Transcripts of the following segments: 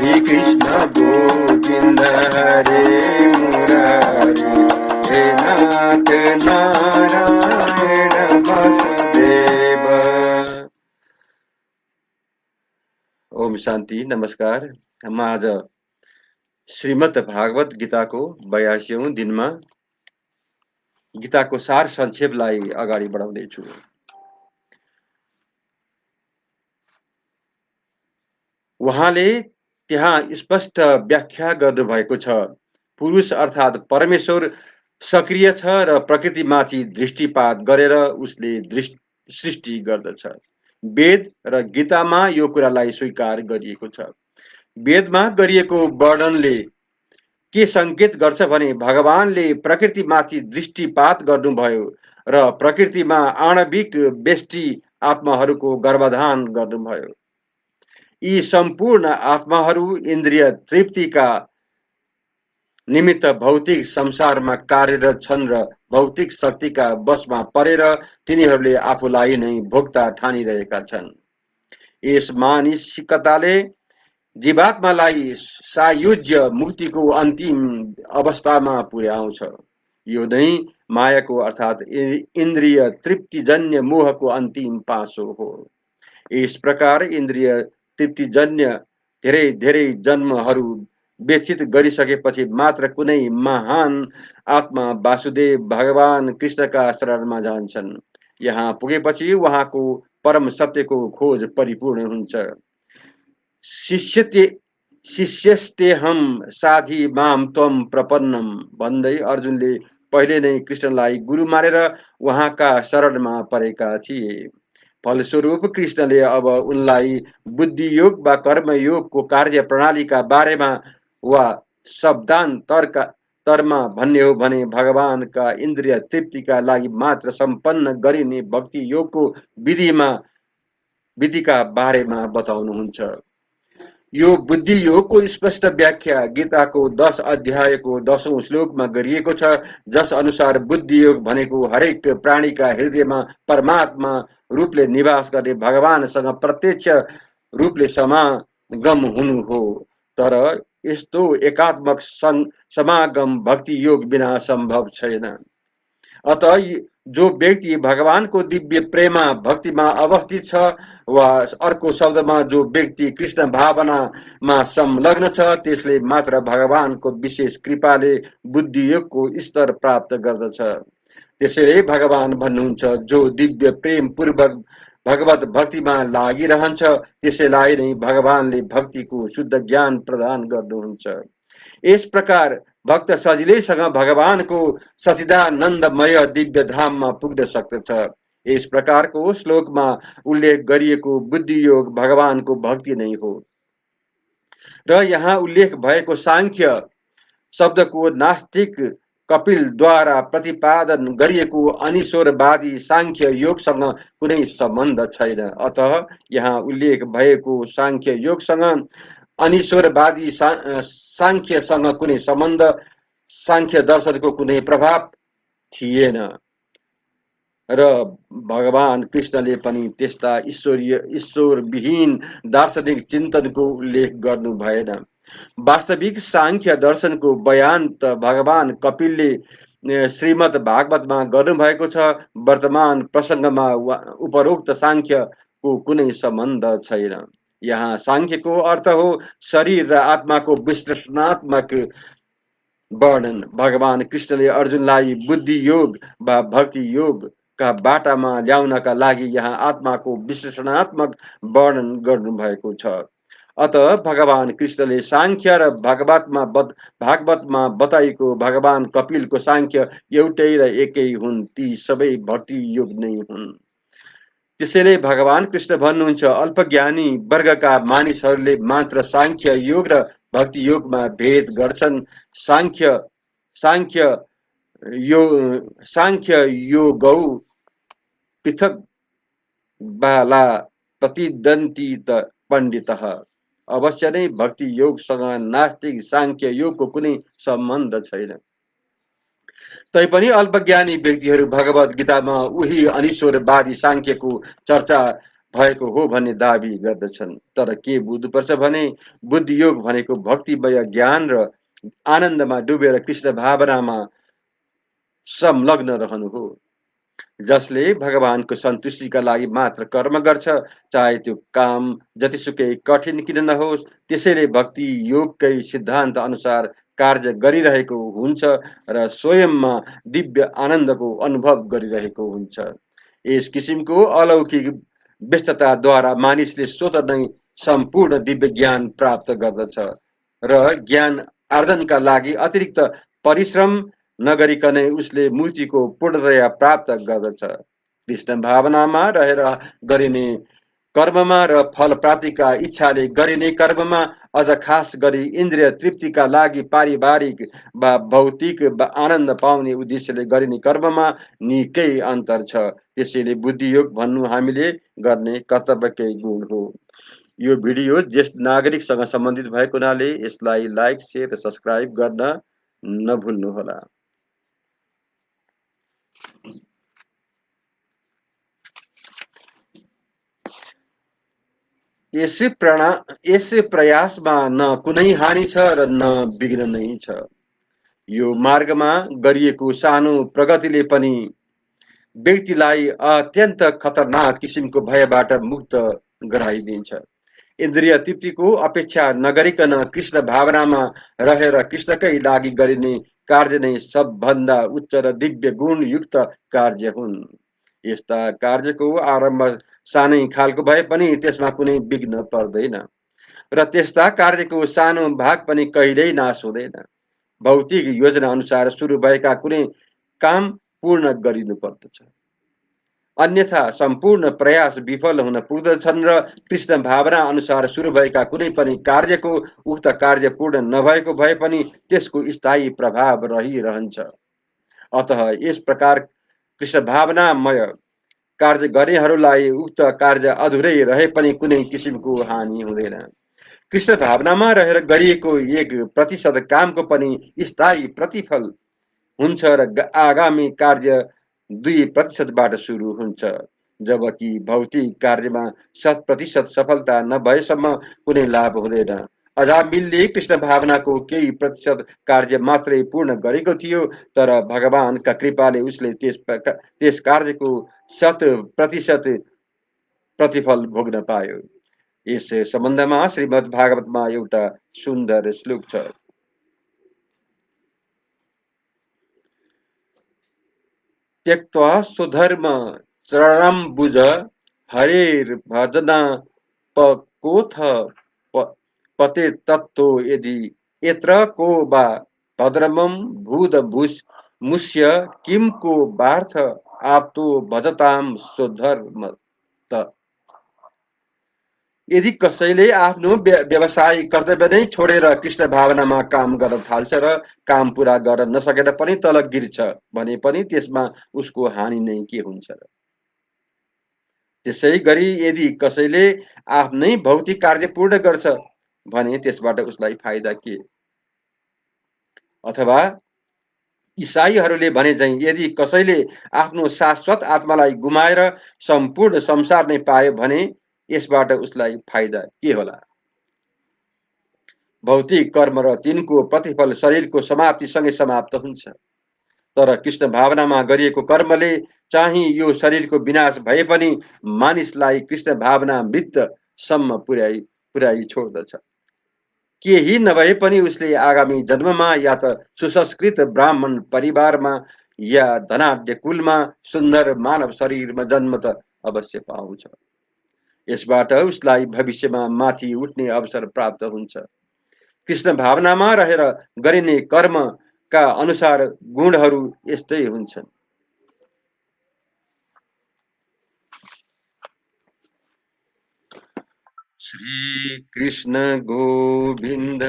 हरे कृष्ण गोविंद हरे मुरारी, हे नाथ नारायण वासुदेव। ओम शांति। नमस्कार। हम आज श्रीमद् भागवत गीताको 82औं दिनमा गीताको सार संक्षेपलाई अगाडि बढाउँदैछु। उहाँले त्यहाँ स्पष्ट व्याख्या गर्नुभएको छ, पुरुष अर्थात् परमेश्वर सक्रिय छ र प्रकृतिमाथि दृष्टिपात गरेर उसले सृष्टि गर्दछ। वेद र गीतामा यो कुरालाई स्वीकार गरिएको छ। वेदमा गरिएको वर्णनले के संकेत गर्छ भने भगवानले प्रकृतिमाथि दृष्टिपात गर्नुभयो र प्रकृतिमा आणविक व्यष्टि आत्माहरूको गर्भाधान गर्नुभयो। यी सम्पूर्ण आत्माहरू इन्द्रिय तृप्तिका निमित्त भौतिक संसारमा कार्यरत छन् र भौतिक शक्तिका वशमा परेर तिनीहरूले आफूलाई नै भोक्ता ठानिरहेका छन्। यस मानसिकताले जीवात्मालाई सायुज्य मुक्तिको अन्तिम अवस्थामा पुर्याउँछ। यो नै मायाको अर्थात् इन्द्रिय तृप्तिजन्य मोहको अन्तिम पासो हो। इस प्रकार इन्द्रिय तृप्तिजन्य धेरै धेरै जन्महरू व्यतीत गरिसकेपछि मात्र कुनै महान आत्मा वासुदेव भगवान कृष्णका शरणमा जान्छन्। यहाँ पुगेपछि उहाँको परम सत्यको खोज परिपूर्ण हुन्छ। शिष्यस्तेहम साधी माम त्वम प्रपन्नम भन्दै अर्जुनले पहिले नै कृष्णलाई गुरु मानेर उहाँका शरणमा परेका थिए। फलस्वरूप कृष्णले अब उनलाई बुद्धि योग वा कर्मयोगको कार्य प्रणालीका बारेमा वा शब्दान्तरमा भन्ने हो भने भगवानका इन्द्रिय तृप्तिका लागि मात्र सम्पन्न गरिने भक्ति योगको विधिका बारेमा बताउनुहुन्छ। यो बुद्धि योगको स्पष्ट व्याख्या गीताको 10 अध्यायको 10औं श्लोकमा गरिएको छ, जस अनुसार बुद्धि योग भनेको हरेक प्राणीका हृदयमा परमात्मा रूपले निवास गर्ने भगवानसँग प्रत्यक्ष रूपले समागम हुनु हो। तर यस्तो एकात्मक समागम भक्ति योग बिना संभव छैन। अतः जो व्यक्ति भगवानको दिव्य प्रेमा भक्तिमा अवस्थित छ वा अर्को शब्दमा जो व्यक्ति कृष्ण भावनामा संलग्न छ त्यसले मात्र भगवानको विशेष कृपाले बुद्धि योगको स्तर प्राप्त गर्दछ। त्यसैले भगवान भन्नुहुन्छ, जो दिव्य प्रेम पूर्वक भगवत भक्तिमा लागिरहन्छ त्यसैलाई नै भगवानले भक्तिको शुद्ध ज्ञान प्रदान गर्नुहुन्छ। यस प्रकार भक्त सजिलैसँग भगवानको सच्चिदानन्दमय दिव्य धाममा पुग्न सक्दछ। यस प्रकारको श्लोकमा उल्लेख गरिएको बुद्धि योग भगवानको भक्ति नै हो। र यहाँ उल्लेख भएको सांख्य शब्दको नास्तिक कपिलद्वारा प्रतिपादन गरिएको अनिश्वरवादी सांख्य योगसँग कुनै सम्बन्ध छैन। अतः यहाँ उल्लेख भएको सांख्य योगसँग अनिश्वरवादी सांख्यसँग कुनै सम्बन्ध, सांख्य दर्शनको कुनै प्रभाव थिएन र भगवान कृष्णले पनि त्यस्ता ईश्वरविहीन दार्शनिक चिन्तनको उल्लेख गर्नु भएन। वास्तविक सांख्य दर्शनको बयान त भगवान कपिलले श्रीमद् भागवतमा गर्नुभएको छ। वर्तमान प्रसङ्गमा उपरोक्त सांख्यको कुनै सम्बन्ध छैन। यहाँ सांख्यको अर्थ हो शरीर र आत्माको विश्लेषणात्मक वर्णन। भगवान कृष्णले अर्जुनलाई बुद्धि योग वा भक्ति योग का बाटामा ल्याउनका लागि यहाँ आत्माको विश्लेषणात्मक वर्णन गर्नुभएको छ। अतः भगवान कृष्णले सांख्य र भागवतमा बताइएको भगवान कपिलको सांख्य एउटै र एकै हुन्। ती सबै भक्ति योग नै हुन्। त्यसैले भगवान कृष्ण भन्नुहुन्छ, अल्पज्ञानी वर्गका मानिसहरूले मात्र सांख्य योग र भक्ति योगमा भेद गर्छन्। सांख्य योगौ पृथक बाला प्रतिदन्ती पण्डितः। अवश्य नै भक्ति योगसँग नास्तिक सांख्य योगको कुनै सम्बन्ध छैन। तैपनि अल्पज्ञानी व्यक्तिहरू भगवत गीतामा उही अनिश्वरवादी सांख्यको चर्चा भएको हो भन्ने दाबी गर्दछन्। तर के बुझ्नुपर्छ भने बुद्धि योग भनेको भक्तिमय ज्ञान र आनन्दमा डुबेर कृष्ण भावनामा संलग्न रहनु हो, जसले भगवानको सन्तुष्टिका लागि मात्र कर्म गर्छ, चाहे त्यो काम जतिसुकै कठिन किन नहोस्। त्यसैले भक्ति योगकै सिद्धान्त अनुसार कार्य गरिरहेको हुन्छ र स्वयंमा दिव्य आनन्दको अनुभव गरिरहेको हुन्छ। यस किसिमको अलौकिक व्यस्तताद्वारा मानिसले स्वतः नै सम्पूर्ण दिव्य ज्ञान प्राप्त गर्दछ र ज्ञान आर्जनका लागि अतिरिक्त परिश्रम नगरिकनै उसले मुक्तिको पूर्णतया प्राप्त गर्दछ। कृष्ण भावनामा रहेर गरिने कर्ममा र फल प्राप्तिका इच्छाले गरिने कर्ममा, अझ खास गरी इन्द्रिय तृप्तिका लागि पारिवारिक वा भौतिक आनन्द पाउने उद्देश्यले गरिने कर्ममा निकै अन्तर छ। त्यसैले बुद्धि योग भन्नु हामीले गर्ने कर्तव्यकै गुण हो। यो भिडियो ज्येष्ठ नागरिकसँग सम्बन्धित भएको हुनाले यसलाई लाइक, शेयर र सब्स्क्राइब गर्न नभुल्नुहोला। यस प्रयासमा न कुनै हानि छ र न विघ्न नै छ। यो मार्गमा गरिएको सानो प्रगतिले पनि व्यक्तिलाई अत्यन्त खतरनाक किसिमको भयबाट मुक्त गराइदिन्छ। इन्द्रिय तृप्तिको अपेक्षा नगरिकन कृष्ण भावनामा रहेर कृष्णकै लागि गरिने कार्य नै सबभन्दा उच्च र दिव्य गुणयुक्त कार्य हुन्। यस्ता कार्यको आरम्भ सानै खालको भए पनि त्यसमा कुनै विघ्न पर्दैन र त्यस्ता कार्यको सानो भाग पनि कहिल्यै नाश हुँदैन। भौतिक योजना अनुसार सुरु भएका कुनै काम पूर्ण गरिनु पर्दछ, अन्यथा सम्पूर्ण प्रयास विफल हुन पुग्दछन् र कृष्ण भावना अनुसार सुरु भएका कुनै पनि कार्यको उक्त कार्य पूर्ण नभएको भए पनि त्यसको स्थायी प्रभाव रहिरहन्छ। अतः यस प्रकार कृष्ण भावनामय कार्य गर्नेहरूलाई उक्त कार्य अधुरै रहे पनि कुनै किसिमको हानि हुँदैन। कृष्ण भावनामा रहेर गरिएको 1% कामको पनि स्थायी प्रतिफल हुन्छ र आगामी कार्य 2%बाट सुरु हुन्छ, जबकि भौतिक कार्यमा 100% सफलता नभएसम्म कुनै लाभ हुँदैन। अजामिलले कृष्ण भावनाको केही प्रतिशत कार्य मात्रै पूर्ण गरेको थियो, तर भगवानका कृपाले उसले त्यस कार्यको 100% प्रतिफल भोग्न पायो। यस सम्बन्धमा श्रीमद् भागवतमा एउटा सुन्दर श्लोक छ। त्यक्त्वा स्वधर्म चरणम्बुज हरेर्भजना पकोथ पते तत्तो यदि यत्र को वा भद्रमं भूदभूष मुष्य किम को वार्थ आप्तो भजताम स्वधर्म। यदि कसैले आफ्नो व्यवसाय कर्तव्य नै छोडेर कृष्ण भावनामा काम गर्न थाल्छ र काम पूरा गर्न नसकेर पनि तल गिर्छ भने पनि त्यसमा उसको हानि नै के हुन्छ र? त्यसै गरी यदि कसैले आफ्नै भौतिक कार्य पूर्ण गर्छ भने त्यसबाट उसलाई फाइदा के? अथवा ईसाईहरूले भने चाहिँ यदि कसैले आफ्नो शाश्वत आत्मालाई गुमाएर सम्पूर्ण संसार नै पायो भने यसबाट उसलाई फाइदा के होला? भौतिक कर्म र तिनको प्रतिफल शरीरको समाप्तिसँगै समाप्त हुन्छ, तर कृष्ण भावनामा गरिएको कर्मले चाहिँ यो शरीरको विनाश भए पनि मानिसलाई कृष्ण भावना मृतसम्म पुर्याई छोड्दछ। केही नभए पनि उसले आगामी जन्ममा या त सुसंस्कृत ब्राह्मण परिवारमा या धनाढ्य कुलमा सुन्दर मानव शरीरमा जन्म त अवश्य पाउँछ। यसबाट उसलाई भविष्यमा माथि उठ्ने अवसर प्राप्त हुन्छ। कृष्ण भावनामा रहेर गरिने कर्मका अनुसार गुणहरू यस्तै हुन्छन्। श्री कृष्ण गोविंद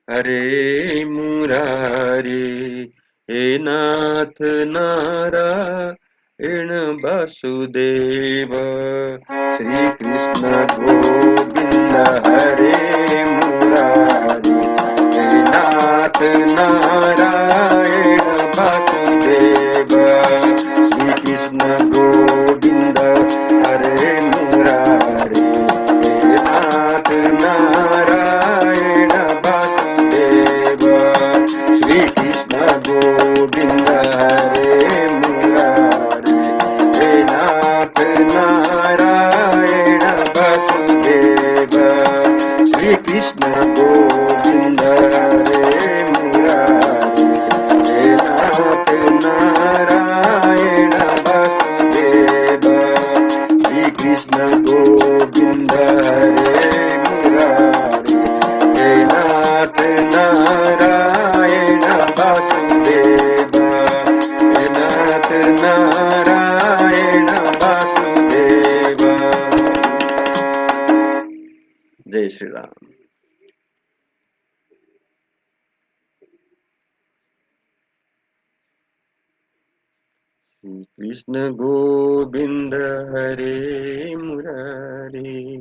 हरे मुरारी, हे नाथ नारायण वासुदेव। श्री कृष्ण गोविंद हरे मुरारी, हे नाथ नारायण वासुदेव। श्री कृष्ण गोविंद हरे मुरारी, कृष्ण गोविंद हरे मुरारी।